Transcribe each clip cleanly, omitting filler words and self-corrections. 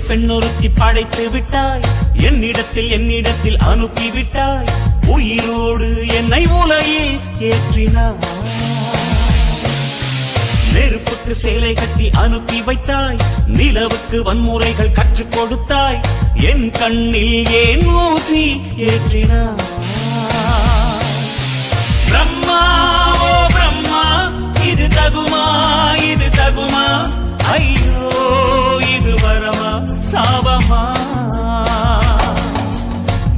பெண்ணொருத்தி படைத்து விட்டாய், என்னிடத்தில் அனுப்பிவிட்டாய், உயிரோடு என்னை உலகில் ஏற்றினாய். நெருப்புக்கு சேலை கட்டி அனுப்பி வைத்தாய், நிலவுக்கு வன்முறைகள் கற்றுக் கொடுத்தாய், என் கண்ணில் ஏன் ஊசி ஏற்றினாய். பிரம்மா ஓ பிரம்மா, இது தகுமா இது தகுமா, ஐயோ இது வரமா சாபமா.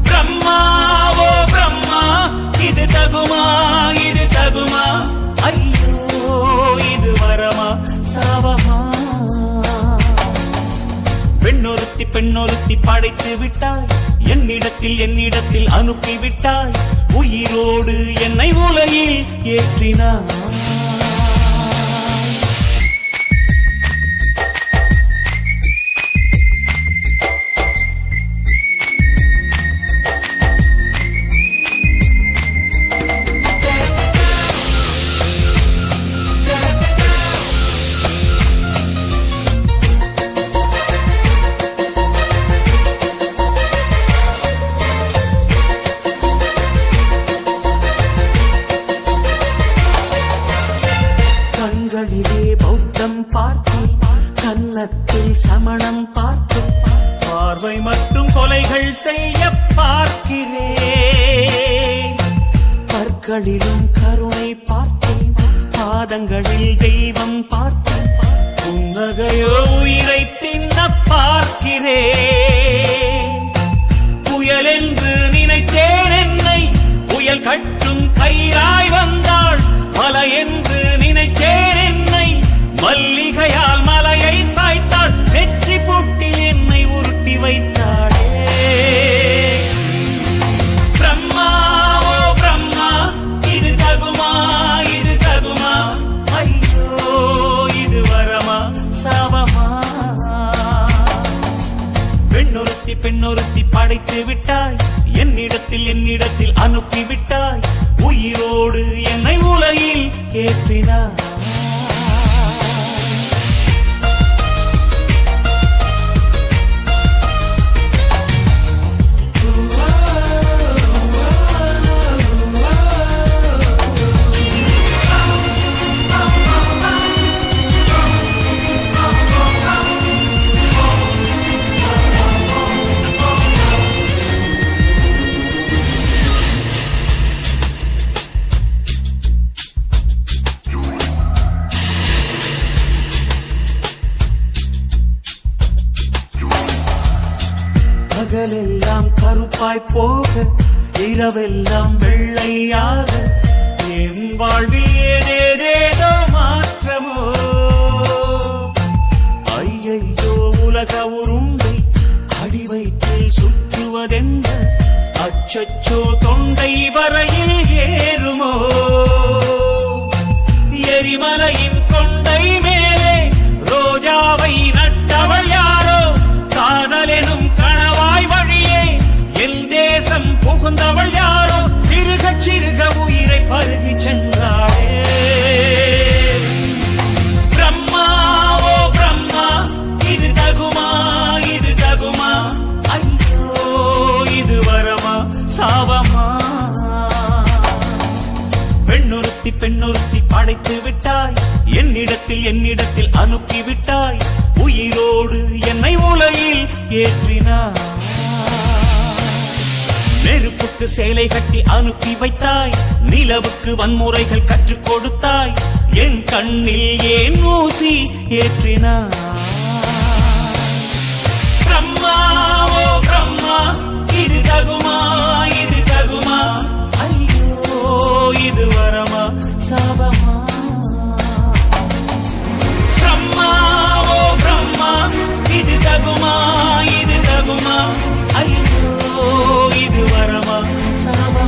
பிரம்மா ஓ பிரம்மா, இது தகுமா இது தகுமா, ஐயோ இது வரமா சாபமா. பெண்ணொருத்தி படைத்து விட்டாய், என்னிடத்தில் அனுப்பிவிட்டாய், உயிரோடு என்னை உலகில் ஏற்றினாய். கண்களிலே பௌத்தம் பார்த்தேன், கன்னத்தில் சமணம் பார்த்தேன், பார்வை மட்டும் கொலைகள் செய்ய பார்க்கிறேன். பற்களிலும் கருணை பார்த்தேன், பாதங்களில் தெய்வம் பார்த்தேன், புன்னகையோ உயிரை தின்ன பார்க்கிறேன். புயல் என்று நினைத்தேன் என்னை, புயல் கட்டும் கயிறாய் வந்தாள். மலை என்று நினைத்தேன் என்னை, மல்லிகையால் மலையை சாய்த்தாள். வெற்றி பூட்டில் என்னை உருட்டி வைத்தாளே. பிரம்மா ஓ பிரம்மா, இது தகுமா இது தகுமா, ஐயோ இது வரமா சாபமா. பெண்ணொருத்தி படைத்து விட்டாய், என்னிடத்தில் அனுப்பிவிட்டாய், உயிரோடு என்னை உலகில் ஏற்றினாய். பகலெல்லாம் கருப்பாய் போக, இரவெல்லாம் வெள்ளையாக, என் வாழ்வில் ஏதேதேதோ மாற்றமோ. ஐயையோ உலக உருண்டை அடிவயிற்றில் சுற்றுவதென்ன, அச்சச்சோ தொண்டை வரையில் ஏறுமோ. எரிமலையின் கொண்டை மேலே ரோஜாவை நட்டவள் யாரோ, காதலெனும் கணவாய் வழியே என் தேசம் புகுந்தவள் யாரோ, சிறுக சிறுக உயிரை பருகி சென்றாளே. பிரம்மா ஓ பிரம்மா, இது தகுமா இது தகுமா, ஐயோ இது வரமா சாபமா. பெண்ணொருத்தி படைத்து விட்டாய், என்னிடத்தில் அனுப்பிவிட்டாய், உயிரோடு என்னை உலகில் ஏற்றினாய். நெருப்புக்கு சேலை கட்டி அனுப்பி வைத்தாய், நிலவுக்கு வன்முறைகள் கற்றுக் கொடுத்தாய், என் கண்ணில் ஏன் ஊசி ஏற்றினாய். பிரம்மா ஓ பிரம்மா, இது தகுமா இது தகுமா, ஐயோ இது வரமா சாபமா. பிரம்மா ஓ பிரம்மா, இது தகுமா இது தகுமா, ஐயோ இது வரமா சாபமா.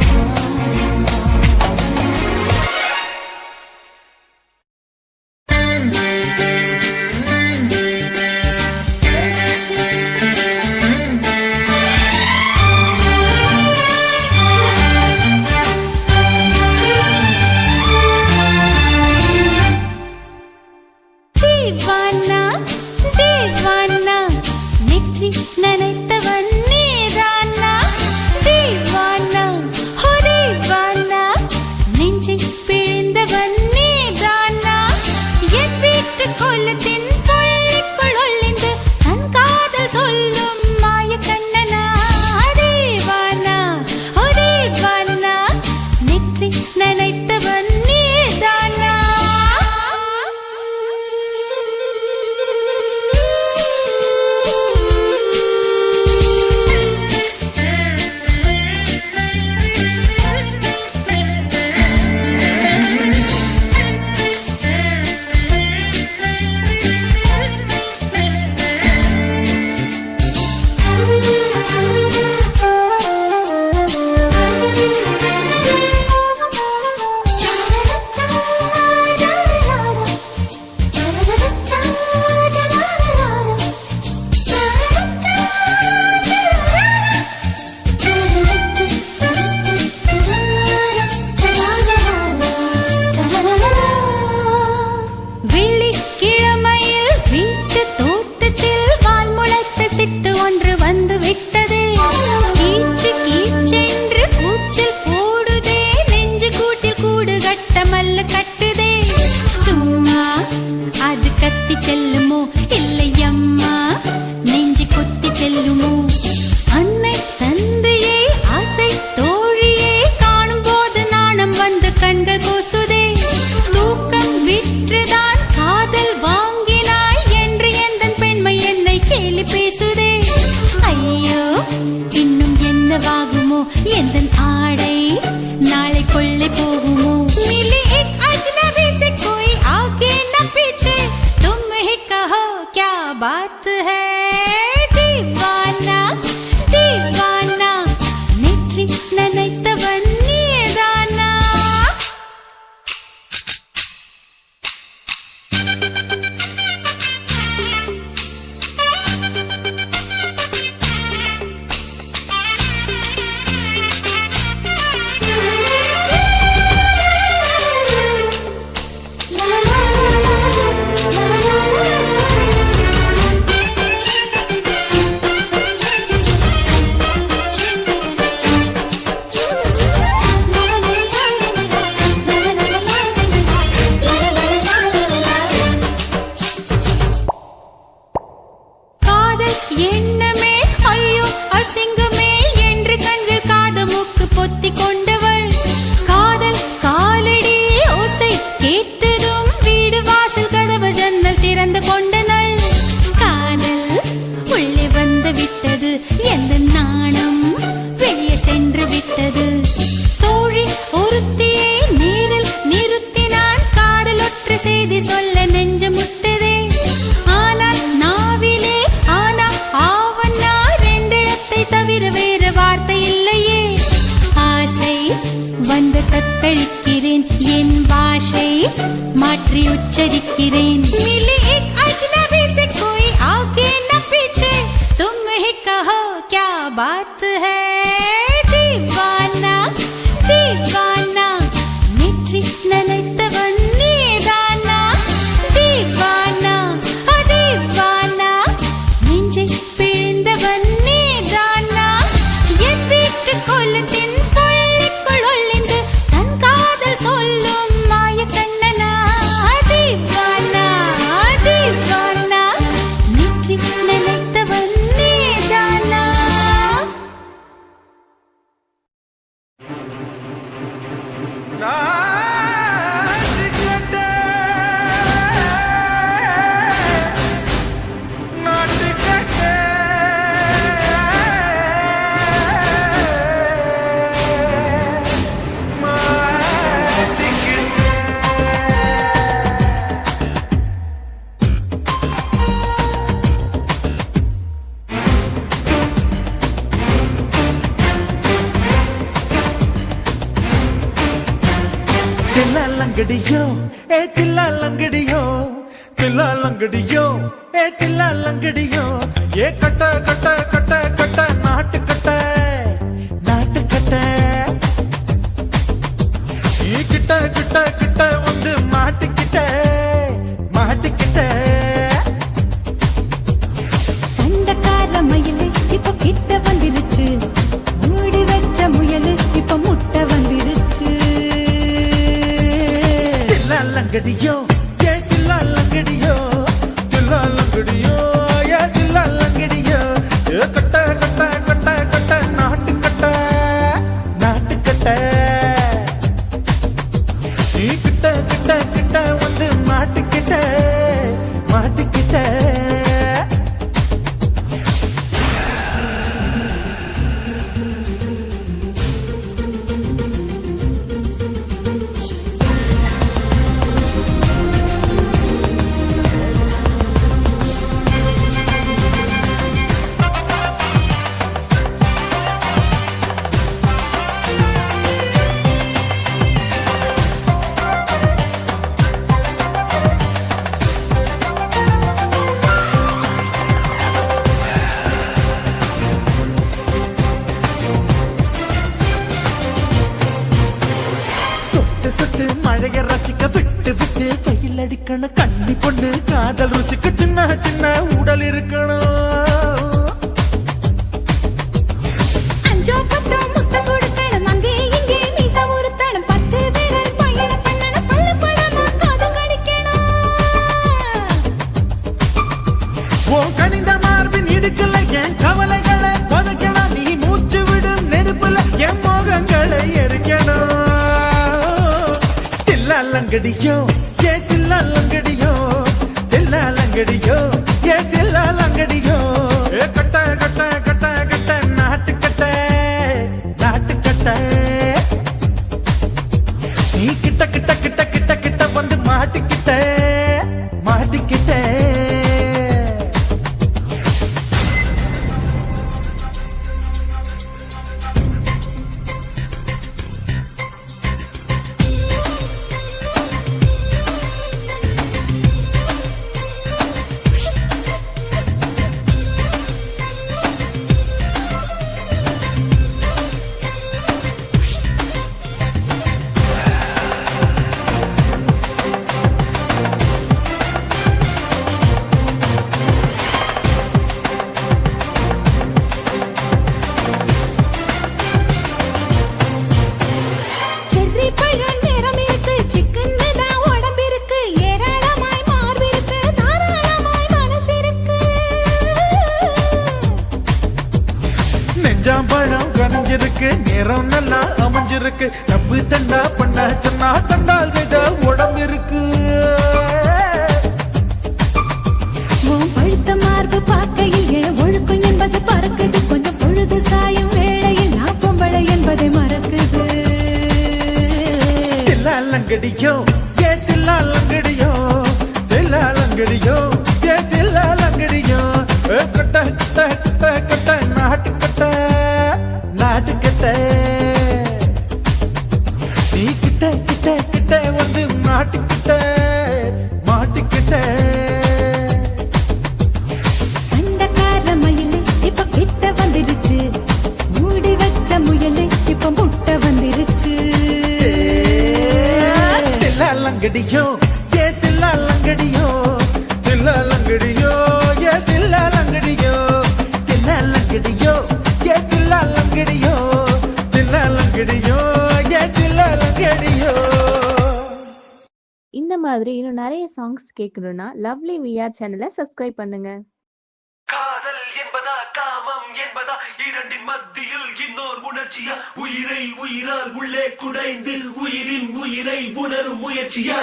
बात है दीवाना दीवाना नेற்றி நினைத்தவன் நீதானா எண்ணமே ஐயோ அசிங்கமே என்று கண்கள் காது மூக்கு பொத்தி கொண்டவள் காதல் காலடி ஓசை கேட்டதும் வீடு வாசல் கதவு ஜன்னல் திறந்து கொண்டனள் காதல் உள்ளே வந்து விட்டது எந்த நாணம் வெளியே சென்று விட்டது தோழி ஒருத்தியை நேரில் நிறுத்தினான் காதல் ஒற்றை செய்தி சொல்ல நெஞ்சு முட்டதே ஆனால் நாவிலே தவிர வேறு வார்த்தை இல்லையே ஆசை வந்து தத்தளிக்கிறேன் என் பாஷை மாற்றி உச்சரிக்கிறேன் मिली एक अजनबी से कोई आगे न पीछे तुम ही कहो क्या बात है दीवाना दीवाना नेற்றி நினைத்தவன் நீதானா दीवाना दीवाना நெஞ்சை பிழிந்தவன் கொல்லத்தின் பள்ளிக்குள் ஒளிந்து தன் காதல் சொல்லும் மாய கண்ணனா தீவானா தீவானா நேற்றி நினைத்தவன் நீதானா லங்கடியோ ஏ தில்லா லங்கடியோ தில்லா லங்கடியோ ஏ தில்லா லங்கடியோ ஏ கட்ட கட்ட கட்ட கட்ட நாட்டு கட்ட நாட்டு கட்ட நீ கிட்ட கிட்ட கிட்ட வந்து மாட்டிக்கிட்ட மாட்டிக்கிட்ட சண்டக்கார மயிலு இப்ப கிட்ட வந்துருச்சு மூடி வச்ச முயலு இப்ப முட்டை வந்துருச்சு லங்கடியோ ஏ தில்லா லங்கடியோ தில்லா லங்கடியோ ஏ தில்லா லங்கடியோ ஏ கட்ட கட்ட கட்ட கட்ட நாட்டு கட்ட நாட்டு கட்ட நீ கிட்ட கிட்ட கிட்ட வந்து மாட்டிக்கிட்ட மாட்டிக்கிட்ட மழைய ரசிக்க விட்டு விட்டு வெயில் அடிக்கணும் கண்ணி பொண்ணு காதல் ருசிக்க சின்ன சின்ன உடல் இருக்கணும் அஞ்சோ பத்தோ முத்த கொடுக்கணும் அங்கே இங்கே மீசா உருத்தணும் 10 பேரை பயணம் பண்ணணும் பல்ல படமா காது கடிக்கணும் ஓ கனிந்த மார்பின் இடுக்கல என் கவலைகளை புதைக்கணும் நீ மூச்சு விடும் நெருப்புல என் மோகங்களை எரிக்கணும் லங்கடியோ ஏ தில்லா லங்கடியோ தில்லா லங்கடியோ ஏ தில்லா லங்கடியோ ஏ கட்ட கட்ட கட்ட கட்ட நாட்டு கட்ட நாட்டு கட்ட நீ கிட்ட கிட்ட கிட்ட கிட்ட கிட்ட வந்து மாட்டிக்கிட்ட மாட்டிக்கிட்ட பழம் நிறம் இருக்கு சிக்கன்னு தான் உடம்பு இருக்கு ஏராளமாய் மார்பு இருக்கு தாராளமாய் மனசு இருக்கு நெஞ்சாம்பழம் கனிஞ்சிருக்கு நிறம் நல்லா அமைஞ்சிருக்கு தப்பு தண்டா பண்ண சொன்னா தண்டால் செய்த உடம்பு இருக்கு உன் பழுத்த மார்பு பார்க்கையில் என் ஒழுக்கம் என்பது பறக்குது கொஞ்சம் பொழுது சாயும் வேளையில் நான் பொம்பளை என்பதை மறக்குது தில்லாலங்கடியோ ஏ தில்லாலங்கடியோ தில்லாலங்கடியோ ஏ தில்லாலங்கடியோ கட்ட கட்ட கட்ட கட்ட நாட்டு கட்ட நாட்டு கட்ட நீ கிட்ட கிட்ட கிட்ட வந்து மாட்டிக்கிட்ட மாட்டிக்கிட்ட சண்டைக்கார மயிலு இப்ப கிட்ட வந்துருச்சு மூடி வச்ச முயலு இப்ப முட்டை வந்துருச்சு தில்லாலங்கடியோ ஏ தில்லாலங்கடியோ தில்லாலங்கடியோ ஏ தில்லாலங்கடியோ தில்லாலங்கடியோ ஏ தில்லாலங்கடியோ தில்லாலங்கடியோ ஏ தில்லாலங்கடியோ. இந்த மாதிரி இன்னும் நிறைய சாங்ஸ் கேட்கணும்னா லவ்லி விஆர் சேனலை சப்ஸ்கிரைப் பண்ணுங்க. காதல் என்பதா காமம் என்பதா இரண்டின் மத்தியில் இன்னோர் உணர்ச்சியா உயிரை உயிரால் உள்ளே குடைந்து உயிரின் உயிரை உணரும் முயற்சியா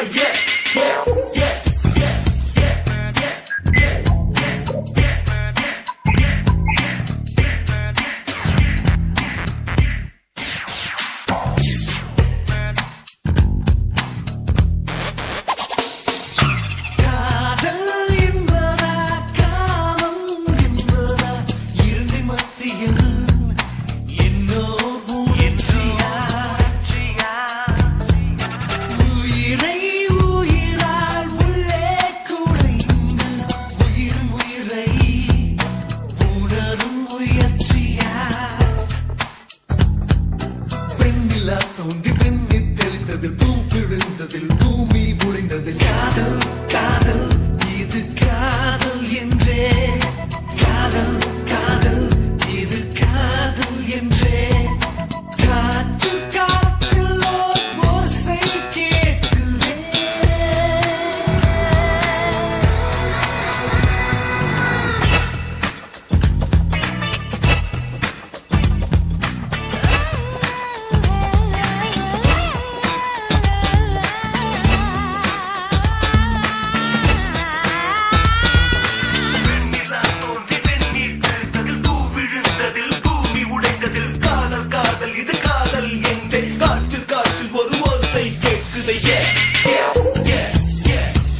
காதல் என்பதா காமம் என்பதா இரண்டின் மத்தியில் இன்னோர் உணர்ச்சியா உயிரை உயிரால் உள்ளே குடைந்து உயிரும் உயிரை உணரும் முயற்சியா பெண்ணிலா தோன்றி பெண்ணில் தெளிந்ததில் பூ விழுந்ததில் பூமி உடைந்ததில் காதல் காதல் இது காதல் என்றே காதல் காதல் இது காதல் என்றே காற்று காற்றில் ஓர் ஓசை கேட்குதே பெண்ணிலா தோன்றி பெண்ணீர் தெளித்ததில் பூ விழுந்ததில் பூமி உடைந்ததில் காதல் காதல் இது காதல் என்றே காற்று காற்றில் ஒரு ஓசை கேட்குதே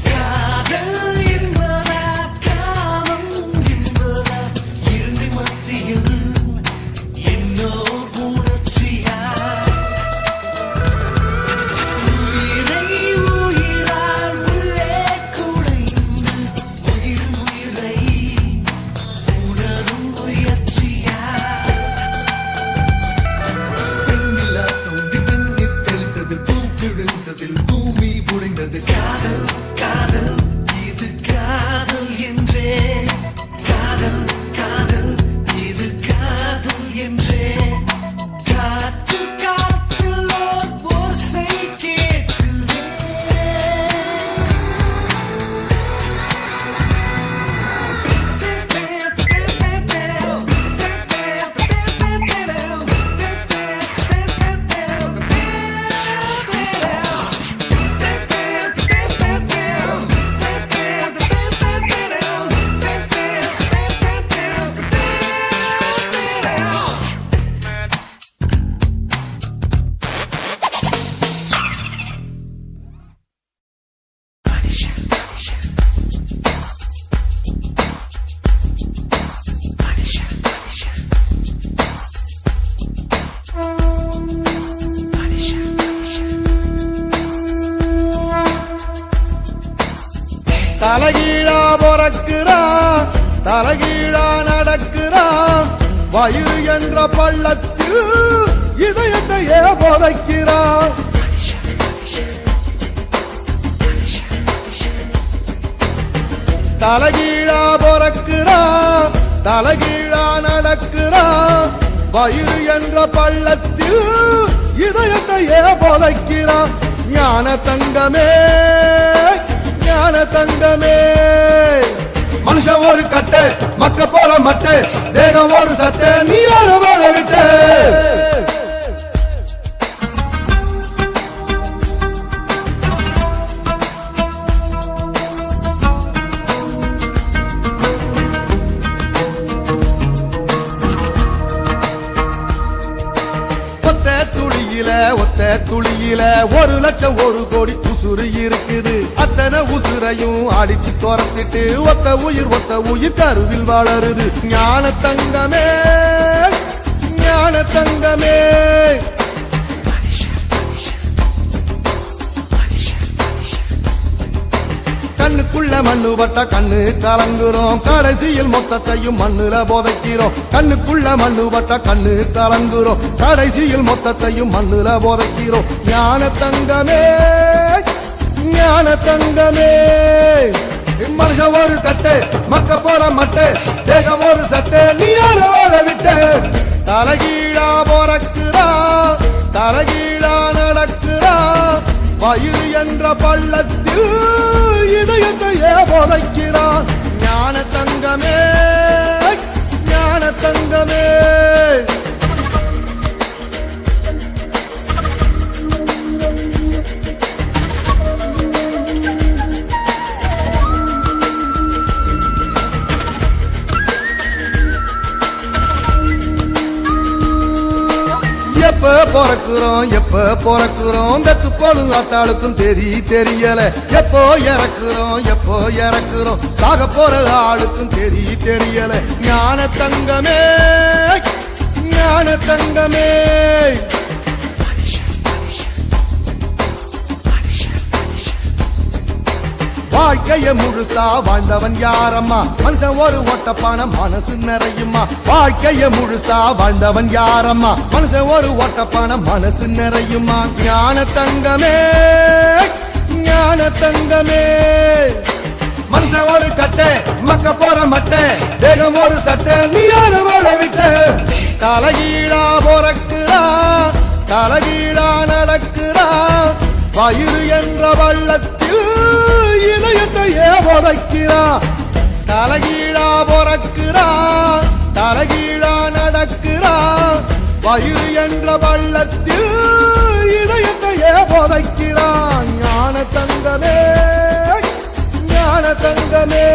காதல் என்பதா காமம் என்பதா இரண்டின் மத்தியில் இன்னோர் உணர்ச்சியா உயிரை உயிரால் உள்ளே குடைந்து உயிரும் உயிரை உணரும் முயற்சியா பெண்ணிலா தோன்றி பெண்ணில் தெளித்ததில் பூ விழுந்ததில் பூமி உடைந்தது காதல் காதல் இது காதல் என்றே காதல் காதல் இது காதல் என்றே காற்று காற்றில் ஓர் ஓசை கேட்குதே தலைகீழா பொறக்குறான் தலைகீழா நடக்குறான் வயிறு என்ற பள்ளத்தில் இதயத்தையே புதைக்கிறான் தலைகீழா பொறக்குறான் தலைகீழா நடக்குறான் வயிறு என்ற பள்ளத்தில் இதயத்தையே புதைக்கிறான் போதைக்கிறான் ஞான தங்கமே ஞான தங்கமே மனுஷன் ஒரு கட்டு மக்க போல மட்டு தேகம் ஒரு சட்டை நீ யார வாழ விட்டு ஒத்த துளியில 1 லட்சம் 1 கோடி உசுறு இருக்குது அத்தனை உசுரையும் அடிச்சு துரத்திட்டு ஒத்த உயிர் கருவில் வளருது ஞான தங்கமே ஞான தங்கமே கண்ணுக்குள்ள மண்ணு பட்டா கண்ணு கலங்குறோம் கடைசியில் மொத்தத்தையும் மண்ணுல போதைக்கிறோம் கண்ணுக்குள்ள மண்ணு பட்டா கண்ணு கலங்குறோம் கடைசியில் மொத்தத்தையும் மண்ணுல போதைக்கிறோம் ஞான தங்கமே ஞான தங்கமே மனுஷன் ஒரு கட்டு மக்க போற மட்டு தேகம் ஒரு சட்டை நீ யார வாழ விட்டு தலகீழா போறக்குறா தலகீழா நடக்குறா வயிறு என்ற பள்ளத்தில் இதயத்தையே போதைக்கிறான் ஞான தங்கமே ஞான தங்கமே எப்ப பிறக்குறோம் வெத்து போலும் அத்தாளுக்கும் தெரியல எப்போ இறக்குறோம் சாக போற ஆளுக்கும் தெரியல ஞான தங்கமே ஞான தங்கமே வாழ்க்கைய முழுசா வாழ்ந்தவன் யாரம்மா மனுஷன் ஒரு ஓட்டப்பான மனசு நிறையுமா வாழ்க்கைய முழுசா வாழ்ந்தவன் யாரம்மா மனுஷன் ஒரு ஓட்டப்பான மனசு நிறையுமா ஞான தங்கமே ஞான தங்கமே மனுஷன் ஒரு கட்டை மக்க போற மட்டை தேகம் ஒரு சட்டை நீ யார வாழ விட்டு தலைகீழா போறக்குறா தலைகீழா நடக்குறா வயிறு என்ற வள்ளத்தில் இதயத்தையே போதைக்கிறா தலைகீழா போறக்குறா தலைகீழா நடக்குறா வயிறு என்ற வள்ளத்தில் இதயத்தையே போதைக்கிறா ஞான தங்கமே ஞான தங்கமே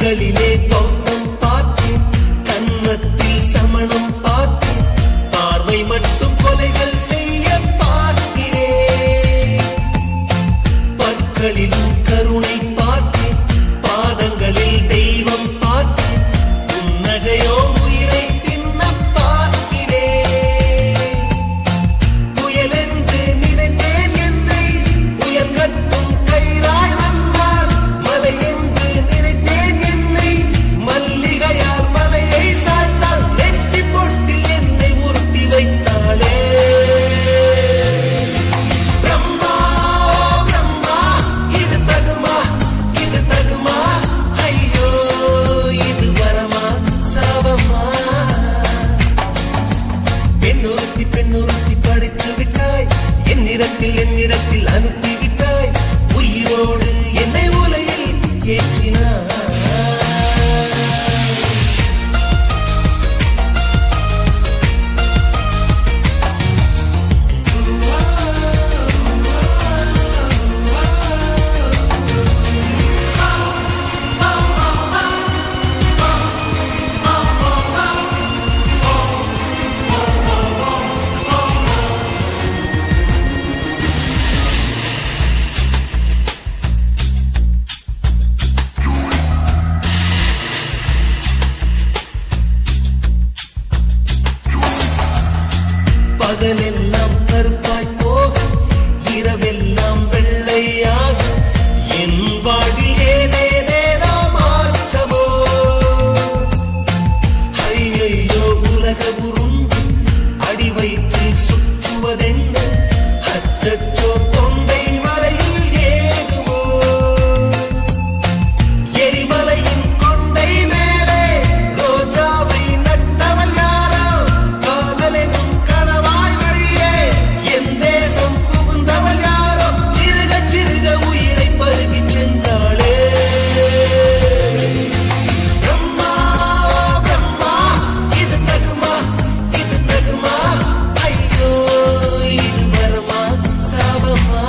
கண்களிலே பௌத்தம் பார்த்தேன், கன்னத்தில் சமணம் பார்த்தேன், பார்வை மட்டும் கொலைகள் செய்ய பார்க்கிறேன். பற்களிலும் கருணை பார்த்தேன், பாதங்களில் தெய்வம் பார்த்தேன், புன்னகையோ உயிரை தின்ன பார்க்கிறேன். புயலென்று நினைத்தேன் என்னை புயல் கட்டும் கயிறாய் வந்தால், மலை என்று நினைத்தேன் என்னை மல்லிகையால் மலையை சாய்த்தால், நெற்றி பொட்டில் என்னை உருட்டி வைத்தாளே. பிரம்மா பிரம்மா இது தகுமா, இது தகுமா, ஐயோ இது வரமா சாபமா. பெண்ணொருத்தி பெண்ணொருத்தி படைத்து விட்டாய், என்னிடத்தில் அனுப்பி விட்டாய், உயிரோடு என்னை உலையில் ஏற்றினாய். பகலெல்லாம் கருப்பாய் போக, இரவெல்லாம் வெள்ளையாக, என் வாழ்வில் ஏதேதேதோ மாற்றமோ. ஐயையோ உலக உருண்டு அடி வயிற்றில் சுற்றுவதென்ன, அச்சச்சோ தொண்டை வரையில் ஏதுவோ. எரிமலையின் கொண்டை மேலே ரோஜாவை நட்டவள் யாரோ, காதலெனும் கனவாய் வழியே என் தேசம் புகுந்தவள் யாரோ, சிறுக சிறுக உயிரை பருகிச் சென்றாளே. பிரம்மா பிரம்மா இது தகுமா, இது தகுமா, ஐயோ இது வரமா சாபமா.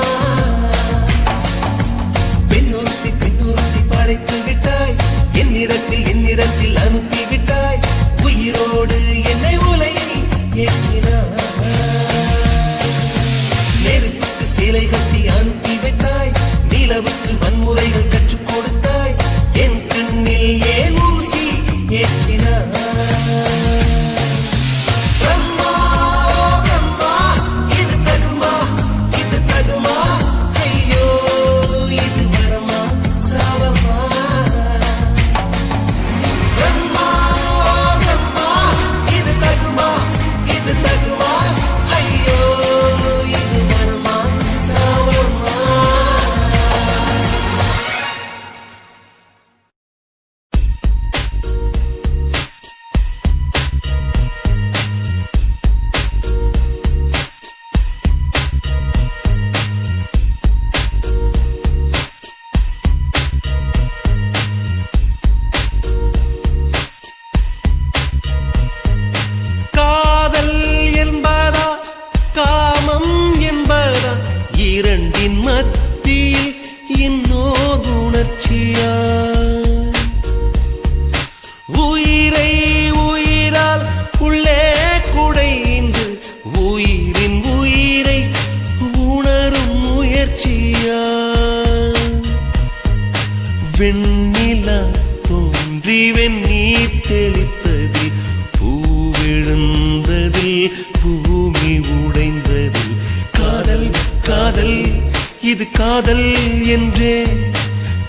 பெண்ணொருத்தி பெண்ணொருத்தி படைத்து விட்டாய், என்னிடத்தில் அனுப்பி விட்டாய், உயிரோடு என்னை உலையில் ஏற்றினாய். நெருப்புக்கு சேலை கட்டி அனுப்பி வைத்தாய், நிலவுக்கு வன்முறைகள் கற்றுக் கொடுத்தாய், என் கண்ணில் ஏன் ஊசி ஏற்றினாய். பிரம்மா பிரம்மா இது தகுமா, இது தகுமா, ஐயோ இது வரமா சாபமா. பிரம்மா பிரம்மா இது தகுமா, இது தகுமா, ஐயோ இது வரமா சாபமா. காதல் என்பதா காமம் என்பதா, இரண்டின் மத்தியில் இன்னோர் உணர்ச்சியா. உயிரை உயிரால் உள்ளே குடைந்து, உயிரின் உயிரை உணரும் முயற்சியா. வெண்ணிலா தோன்றி வெந்நீர் தெளித்ததில், பூவிழுந்ததில் பூமி உடைந்ததில், காதல் காதல் இது காதல் என்றே,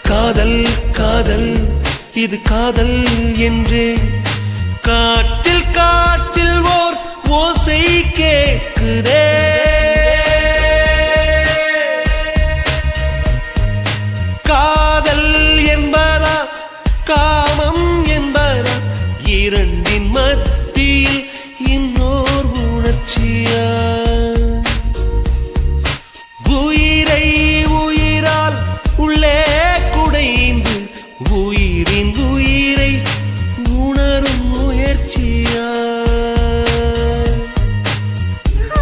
காதல் காதல் இது காதல் என்றே. காற்றில் காற்றில் ஓர் ஓசை கேட்குதே, காதல் என்பதா காமம் என்பதா, இரண்டின் மத்தியில் இன்னோர் உணர்ச்சியா. உயிரை உயிரால் உள்ளே குடைந்து, உயிரின் உயிரை உணரும் முயற்சியா. ஆ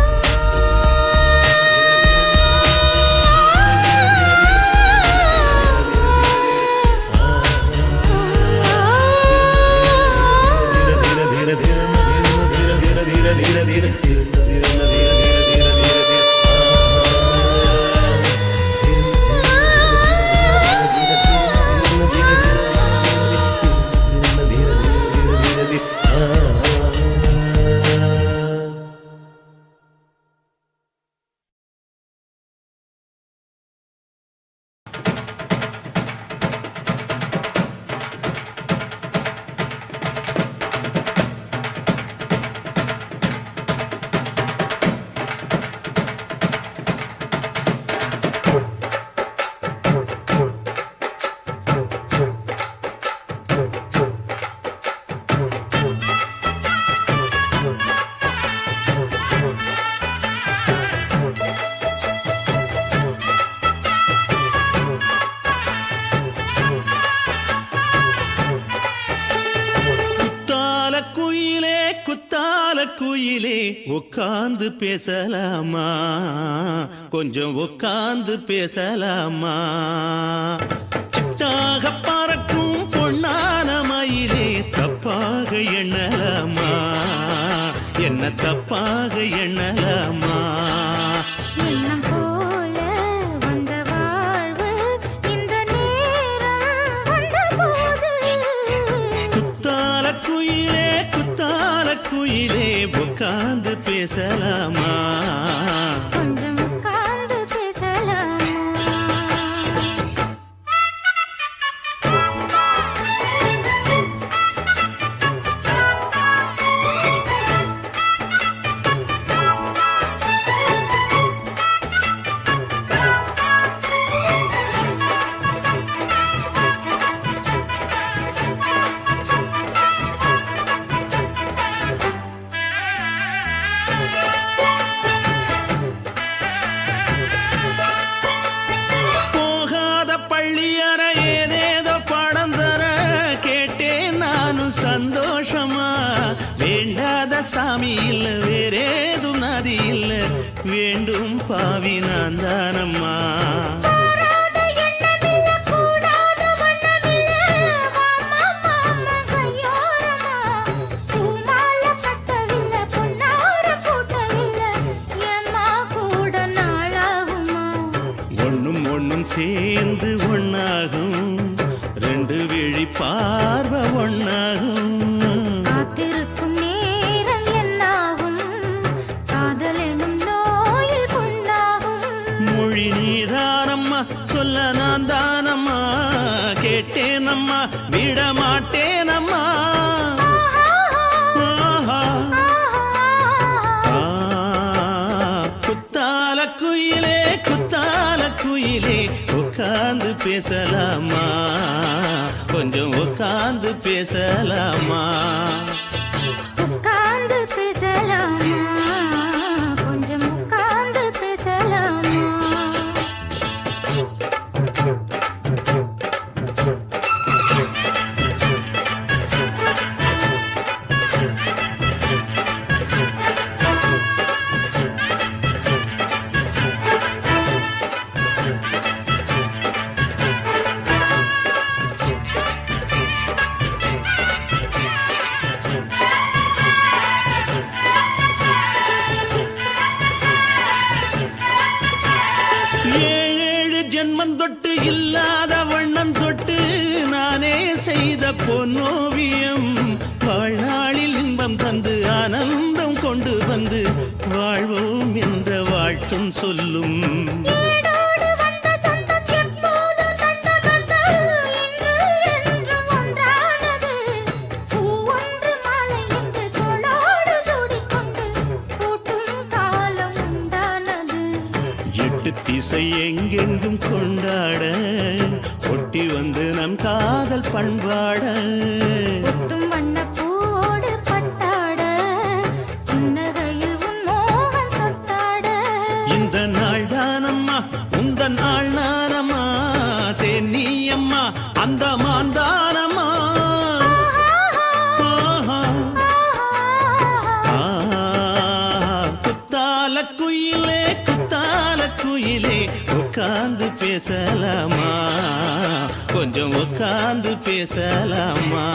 உட்கார்ந்து பேசலாமா கொஞ்சம் உட்கார்ந்து பேசலாமா சிட்டாக பறக்கும் பொன்னான மயிலே தப்பாக எண்ணலாமா என்ன தப்பாக எண்ணலாமா எண்ணம் போல வந்த வாழ்வு இந்த நேரம் வந்தபோது குத்தால குயிலே உட்கார்ந்து பேசலாமா கொஞ்சம் உட்கார்ந்து பேசலாமா பள்ளியற ஏதேதோ பாடம் தர கேட்டேன் நானும் சந்தோஷமா வேண்டாத சாமி இல்ல வேறேதும் நதி இல்ல வேண்டும் பாவி நான் தானம்மா ஒன்னும் சேர்ந்து ஒன்னாகும் ரெண்டு விழி பார்வை ஒன்னாகும் காத்திருக்கும் நேரம் என்னாகும் காதல் எனும் நோயில் கொண்டாகும் மொழி நீதானம்மா சொல்ல நான் தானம்மா கேட்டேனம்மா விட மாட்டேனம்மா குத்தால குயிலே உட்கார்ந்து பேசலாமா கொஞ்சம் உட்கார்ந்து பேசலாமா உட்கார்ந்து பேசலாமா கொஞ்சம் உட்கார்ந்து பேசலாமா ஏழேழு ஜென்மம் தொட்டு இல்லாத வண்ணம் தொட்டு நானே செய்த பொன்னோவியம் வாழ்நாளில் இன்பம் தந்து ஆனந்தம் கொண்டு வந்து வாழ்வோம் என்ற வாழ்த்தும் சொல்லும் திசை எங்கெங்கும் கொண்டாட ஒட்டி வந்து நம் காதல் பண்பாட வண்ணப்பூவோடு பட்டாட புன்னகையில் உன் மோகன் தொட்டாட இந்த நாள் தானம்மா உந்த நாள் நானம்மா தென்னியம்மா அந்த மாந்தானம்மா குயிலே உட்கார்ந்து பேசலாமா கொஞ்சம் உட்கார்ந்து பேசலாமா